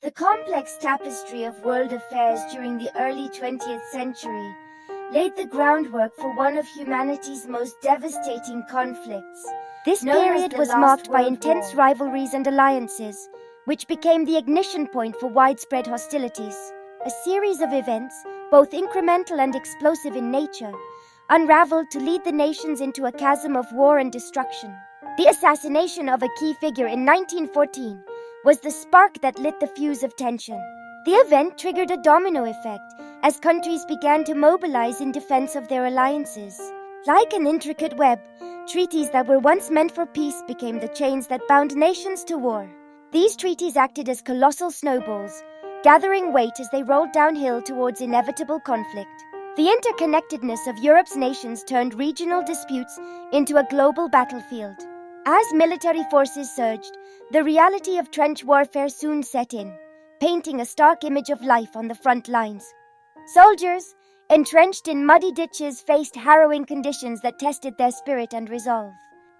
The complex tapestry of world affairs during the early 20th century laid the groundwork for one of humanity's most devastating conflicts. This known as period the was Last marked by World intense War. rivalries and alliances, which became the ignition point for widespread hostilities. A series of events, both incremental and explosive in nature, unraveled to lead the nations into a chasm of war and destruction. The assassination of a key figure in 1914 was the spark that lit the fuse of tension. The event triggered a domino effect as countries began to mobilize in defense of their alliances. Like an intricate web, treaties that were once meant for peace became the chains that bound nations to war. These treaties acted as colossal snowballs, gathering weight as they rolled downhill towards inevitable conflict. The interconnectedness of Europe's nations turned regional disputes into a global battlefield. As military forces surged, the reality of trench warfare soon set in, painting a stark image of life on the front lines. Soldiers, entrenched in muddy ditches, faced harrowing conditions that tested their spirit and resolve.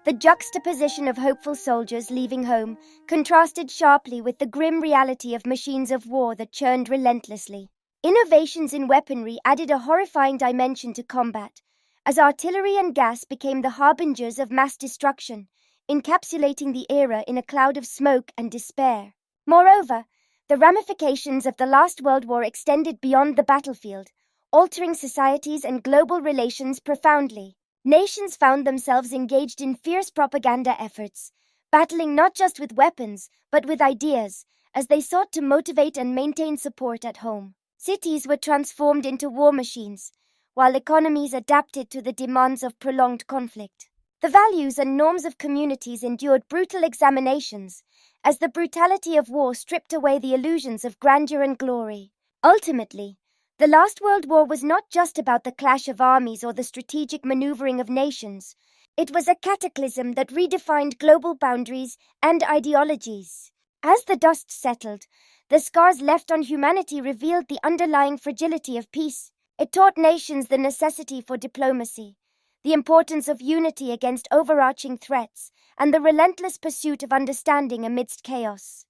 The juxtaposition of hopeful soldiers leaving home contrasted sharply with the grim reality of machines of war that churned relentlessly. Innovations in weaponry added a horrifying dimension to combat, as artillery and gas became the harbingers of mass destruction, encapsulating the era in a cloud of smoke and despair. Moreover, the ramifications of the Last World War extended beyond the battlefield, altering societies and global relations profoundly. Nations found themselves engaged in fierce propaganda efforts, battling not just with weapons, but with ideas, as they sought to motivate and maintain support at home. Cities were transformed into war machines, while economies adapted to the demands of prolonged conflict. The values and norms of communities endured brutal examinations, as the brutality of war stripped away the illusions of grandeur and glory. Ultimately, the Last World War was not just about the clash of armies or the strategic maneuvering of nations. It was a cataclysm that redefined global boundaries and ideologies. As the dust settled, the scars left on humanity revealed the underlying fragility of peace. It taught nations the necessity for diplomacy, the importance of unity against overarching threats, and the relentless pursuit of understanding amidst chaos.